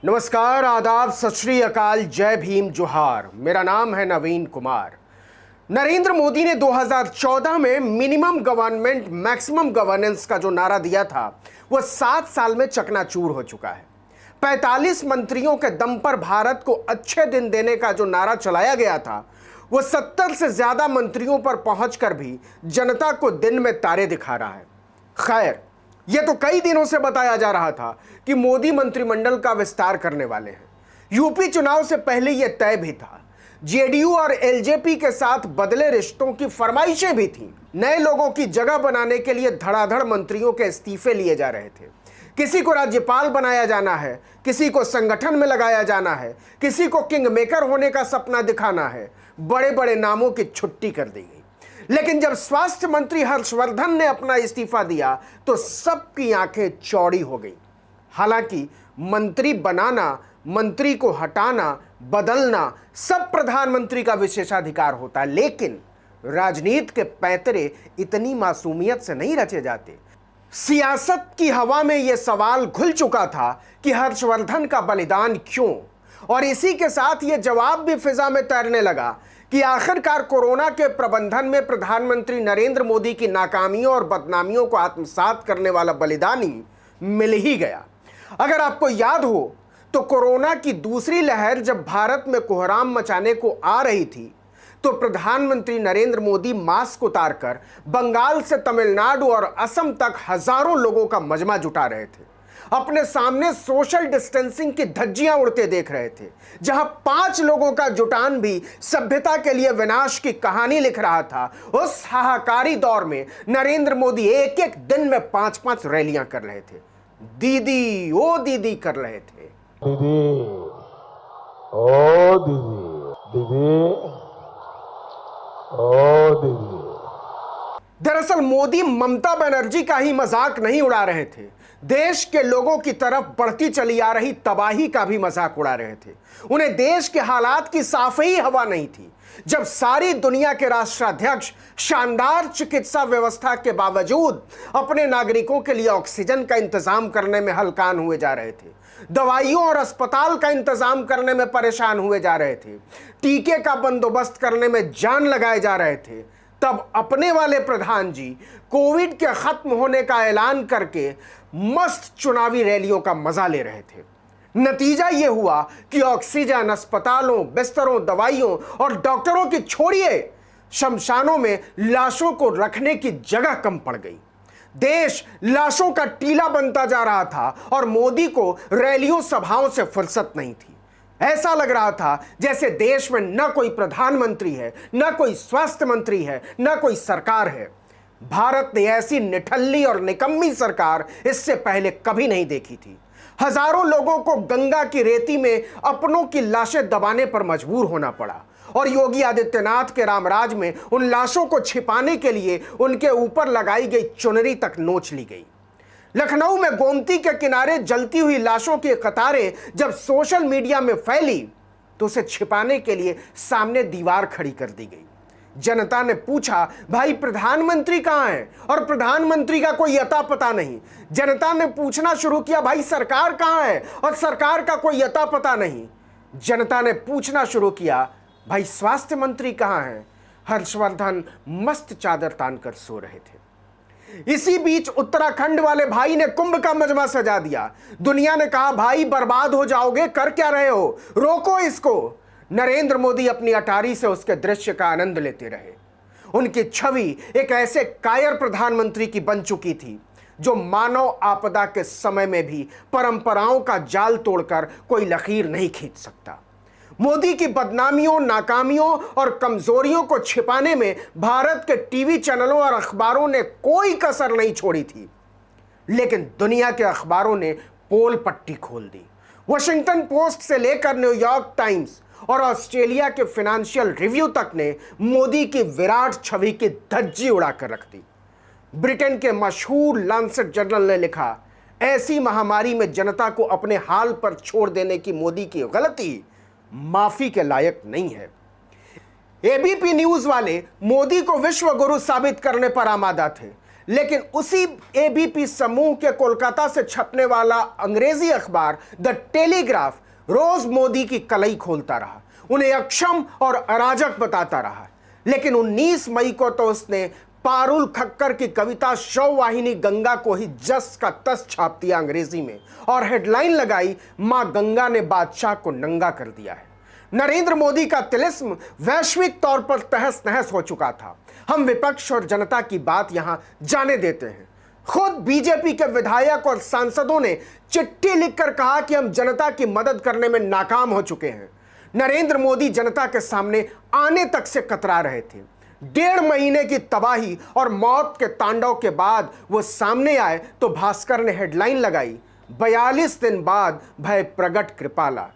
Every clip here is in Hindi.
नमस्कार, आदाब, सत श्री अकाल, जय भीम, जोहार। मेरा नाम है नवीन कुमार। नरेंद्र मोदी ने 2014 में मिनिमम गवर्नमेंट मैक्सिमम गवर्नेंस का जो नारा दिया था वह 7 साल में चकनाचूर हो चुका है। 45 मंत्रियों के दम पर भारत को अच्छे दिन देने का जो नारा चलाया गया था वह 70 से ज्यादा मंत्रियों पर पहुंचकर भी जनता को दिन में तारे दिखा रहा है। खैर, यह तो कई दिनों से बताया जा रहा था कि मोदी मंत्रिमंडल का विस्तार करने वाले हैं। यूपी चुनाव से पहले यह तय भी था। जेडीयू और एलजेपी के साथ बदले रिश्तों की फरमाइशें भी थीं। नए लोगों की जगह बनाने के लिए धड़ाधड़ मंत्रियों के इस्तीफे लिए जा रहे थे। किसी को राज्यपाल बनाया जाना है, किसी को संगठन में लगाया जाना है, किसी को किंग मेकर होने का सपना दिखाना है। बड़े बड़े नामों की छुट्टी कर दी गई। लेकिन जब स्वास्थ्य मंत्री हर्षवर्धन ने अपना इस्तीफा दिया तो सबकी आंखें चौड़ी हो गई। हालांकि मंत्री बनाना, मंत्री को हटाना, बदलना सब प्रधानमंत्री का विशेषाधिकार होता है, लेकिन राजनीति के पैंतरे इतनी मासूमियत से नहीं रचे जाते। सियासत की हवा में यह सवाल घुल चुका था कि हर्षवर्धन का बलिदान क्यों, और इसी के साथ यह जवाब भी फिजा में तैरने लगा कि आखिरकार कोरोना के प्रबंधन में प्रधानमंत्री नरेंद्र मोदी की नाकामियों और बदनामियों को आत्मसात करने वाला बलिदानी मिल ही गया। अगर आपको याद हो तो कोरोना की दूसरी लहर जब भारत में कोहराम मचाने को आ रही थी तो प्रधानमंत्री नरेंद्र मोदी मास्क उतारकर बंगाल से तमिलनाडु और असम तक हजारों लोगों का मजमा जुटा रहे थे। अपने सामने सोशल डिस्टेंसिंग की धज्जियां उड़ते देख रहे थे। जहां 5 लोगों का जुटान भी सभ्यता के लिए विनाश की कहानी लिख रहा था, उस हाहाकारी दौर में नरेंद्र मोदी एक एक दिन में 5-5 रैलियां कर रहे थे। दीदी ओ दीदी कर रहे थे। दीदी ओ दीदी, दीदी ओ दीदी। दरअसल मोदी ममता बनर्जी का ही मजाक नहीं उड़ा रहे थे, देश के लोगों की तरफ बढ़ती चली आ रही तबाही का भी मजाक उड़ा रहे थे। उन्हें देश के हालात की साफ ही हवा नहीं थी। जब सारी दुनिया के राष्ट्राध्यक्ष शानदार चिकित्सा व्यवस्था के बावजूद अपने नागरिकों के लिए ऑक्सीजन का इंतजाम करने में हलकान हुए जा रहे थे, दवाइयों और अस्पताल का इंतजाम करने में परेशान हुए जा रहे थे, टीके का बंदोबस्त करने में जान लगाए जा रहे थे, तब अपने वाले प्रधान जी कोविड के खत्म होने का ऐलान करके मस्त चुनावी रैलियों का मजा ले रहे थे। नतीजा यह हुआ कि ऑक्सीजन, अस्पतालों, बिस्तरों, दवाइयों और डॉक्टरों की छोड़िए, शमशानों में लाशों को रखने की जगह कम पड़ गई। देश लाशों का टीला बनता जा रहा था और मोदी को रैलियों, सभाओं से फुर्सत नहीं थी। ऐसा लग रहा था जैसे देश में न कोई प्रधानमंत्री है, न कोई स्वास्थ्य मंत्री है, न कोई सरकार है। भारत ने ऐसी निठल्ली और निकम्मी सरकार इससे पहले कभी नहीं देखी थी। हजारों लोगों को गंगा की रेती में अपनों की लाशें दबाने पर मजबूर होना पड़ा और योगी आदित्यनाथ के रामराज में उन लाशों को छिपाने के लिए उनके ऊपर लगाई गई चुनरी तक नोच ली गई। लखनऊ में गोमती के किनारे जलती हुई लाशों की कतारें जब सोशल मीडिया में फैली तो उसे छिपाने के लिए सामने दीवार खड़ी कर दी गई। जनता ने पूछा, भाई प्रधानमंत्री कहां है? और प्रधानमंत्री का कोई अता पता नहीं। जनता ने पूछना शुरू किया, भाई सरकार कहां है? और सरकार का कोई अता पता नहीं। जनता ने पूछना शुरू किया, भाई स्वास्थ्य मंत्री कहां है? हर्षवर्धन मस्त चादर तानकर सो रहे थे। इसी बीच उत्तराखंड वाले भाई ने कुंभ का मजमा सजा दिया। दुनिया ने कहा, भाई बर्बाद हो जाओगे, कर क्या रहे हो, रोको इसको। नरेंद्र मोदी अपनी अटारी से उसके दृश्य का आनंद लेते रहे। उनकी छवि एक ऐसे कायर प्रधानमंत्री की बन चुकी थी जो मानव आपदा के समय में भी परंपराओं का जाल तोड़कर कोई लकीर नहीं खींच सकता। मोदी की बदनामियों, नाकामियों और कमजोरियों को छिपाने में भारत के टीवी चैनलों और अखबारों ने कोई कसर नहीं छोड़ी थी, लेकिन दुनिया के अखबारों ने पोल पट्टी खोल दी। वॉशिंगटन पोस्ट से लेकर न्यूयॉर्क टाइम्स और ऑस्ट्रेलिया के फाइनेंशियल रिव्यू तक ने मोदी की विराट छवि की धज्जी उड़ाकर रख दी। ब्रिटेन के मशहूर लांसेट जर्नल ने लिखा, ऐसी महामारी में जनता को अपने हाल पर छोड़ देने की मोदी की गलती माफी के लायक नहीं है। एबीपी न्यूज वाले मोदी को विश्व गुरु साबित करने पर आमादा थे, लेकिन उसी एबीपी समूह के कोलकाता से छपने वाला अंग्रेजी अखबार द टेलीग्राफ रोज मोदी की कलई खोलता रहा, उन्हें अक्षम और अराजक बताता रहा। लेकिन 19 मई को तो उसने पारुल खक्कर की कविता शव वाहिनी गंगा को ही जस का तस छाप दिया अंग्रेजी में और हेडलाइन लगाई, मां गंगा ने बादशाह को नंगा कर दिया है। नरेंद्र मोदी का तिलिस्म वैश्विक तौर पर तहस नहस हो चुका था। हम विपक्ष और जनता की बात यहां जाने देते हैं। खुद बीजेपी के विधायक और सांसदों ने चिट्ठी लिखकर कहा कि हम जनता की मदद करने में नाकाम हो चुके हैं। नरेंद्र मोदी जनता के सामने आने तक से कतरा रहे थे। 1.5 महीने की तबाही और मौत के तांडव के बाद वो सामने आए तो भास्कर ने हेडलाइन लगाई, 42 दिन बाद भय प्रगट कृपाला।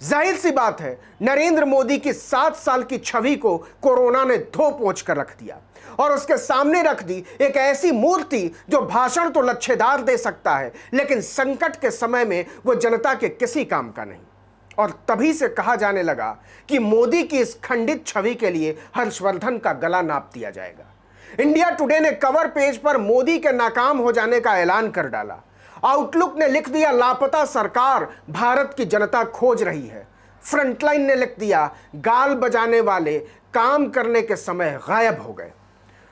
जाहिर सी बात है, नरेंद्र मोदी की 7 साल की छवि को कोरोना ने धो पोंछ कर रख दिया और उसके सामने रख दी एक ऐसी मूर्ति जो भाषण तो लच्छेदार दे सकता है, लेकिन संकट के समय में वो जनता के किसी काम का नहीं। और तभी से कहा जाने लगा कि मोदी की इस खंडित छवि के लिए हर्षवर्धन का गला नाप दिया जाएगा। इंडिया टुडे ने कवर पेज पर मोदी के नाकाम हो जाने का ऐलान कर डाला। आउटलुक ने लिख दिया, लापता सरकार भारत की जनता खोज रही है। फ्रंटलाइन ने लिख दिया, गाल बजाने वाले काम करने के समय गायब हो गए।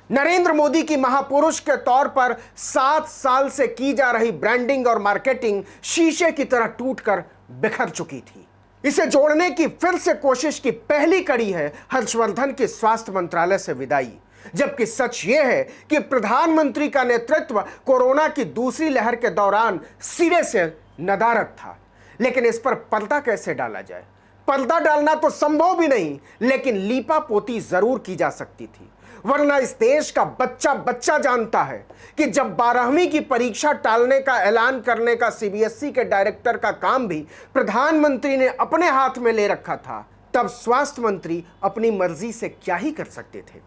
नरेंद्र मोदी की महापुरुष के तौर पर 7 साल से की जा रही ब्रांडिंग और मार्केटिंग शीशे की तरह टूटकर बिखर चुकी थी। इसे जोड़ने की फिर से कोशिश की पहली कड़ी है हर्षवर्धन की स्वास्थ्य मंत्रालय से विदाई, जबकि सच यह है कि प्रधानमंत्री का नेतृत्व कोरोना की दूसरी लहर के दौरान सिरे से नदारद था। लेकिन इस पर पर्दा कैसे डाला जाए? पर्दा डालना तो संभव भी नहीं, लेकिन लीपा पोती जरूर की जा सकती थी। वरना इस देश का बच्चा बच्चा जानता है कि जब 12वीं की परीक्षा टालने का ऐलान करने का सीबीएसई के डायरेक्टर का काम भी प्रधानमंत्री ने अपने हाथ में ले रखा था, तब स्वास्थ्य मंत्री अपनी मर्जी से क्या ही कर सकते थे।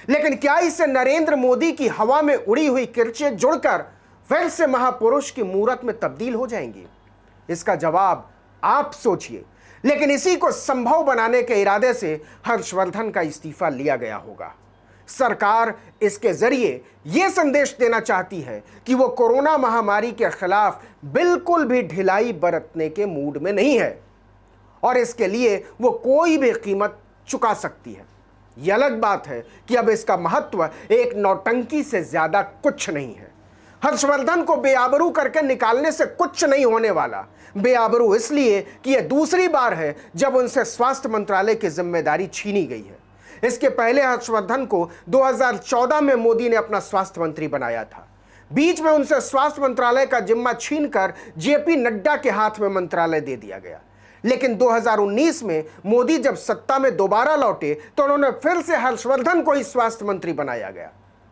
लेकिन क्या इससे नरेंद्र मोदी की हवा में उड़ी हुई किरचें जुड़कर फिर से महापुरुष की मूरत में तब्दील हो जाएंगी? इसका जवाब आप सोचिए। लेकिन इसी को संभव बनाने के इरादे से हर्षवर्धन का इस्तीफा लिया गया होगा। सरकार इसके जरिए यह संदेश देना चाहती है कि वो कोरोना महामारी के खिलाफ बिल्कुल भी ढिलाई बरतने के मूड में नहीं है और इसके लिए वो कोई भी कीमत चुका सकती है। यह अलग बात है कि अब इसका महत्व एक नौटंकी से ज्यादा कुछ नहीं है। हर्षवर्धन को बेआबरू करके निकालने से कुछ नहीं होने वाला। बेआबरू इसलिए कि यह दूसरी बार है जब उनसे स्वास्थ्य मंत्रालय की जिम्मेदारी छीनी गई है। इसके पहले हर्षवर्धन को 2014 में मोदी ने अपना स्वास्थ्य मंत्री बनाया था। बीच में उनसे स्वास्थ्य मंत्रालय का जिम्मा छीनकर जेपी नड्डा के हाथ में मंत्रालय दे दिया गया। लेकिन 2019 में मोदी जब सत्ता में दोबारा लौटे तो उन्होंने फिर से हर्षवर्धन को ही स्वास्थ्य मंत्री बनाया गया।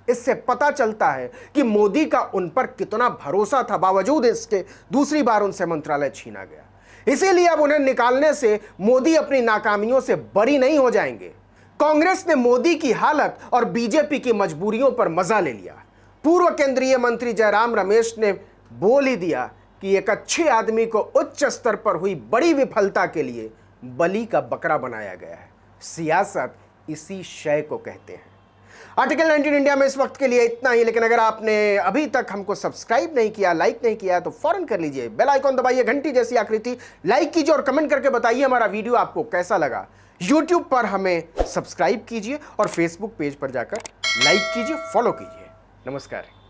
इससे पता चलता है कि मोदी का उन पर कितना भरोसा था, बावजूद इसके दूसरी बार उनसे मंत्रालय छीना गया। इसीलिए अब उन्हें निकालने से मोदी अपनी नाकामियों से बरी नहीं हो जाएंगे। कांग्रेस ने मोदी की हालत और बीजेपी की मजबूरियों पर मजा ले लिया। पूर्व केंद्रीय मंत्री जयराम रमेश ने बोल ही दिया कि एक अच्छे आदमी को उच्च स्तर पर हुई बड़ी विफलता के लिए बलि का बकरा बनाया गया है। सियासत इसी शय को कहते हैं। आर्टिकल 19 इंडिया में इस वक्त के लिए इतना ही। लेकिन अगर आपने अभी तक हमको सब्सक्राइब नहीं किया, लाइक नहीं किया, तो फौरन कर लीजिए। बेल आइकॉन दबाइए, घंटी जैसी आकृति लाइक कीजिए और कमेंट करके बताइए हमारा वीडियो आपको कैसा लगा। यूट्यूब पर हमें सब्सक्राइब कीजिए और फेसबुक पेज पर जाकर लाइक कीजिए, फॉलो कीजिए। नमस्कार।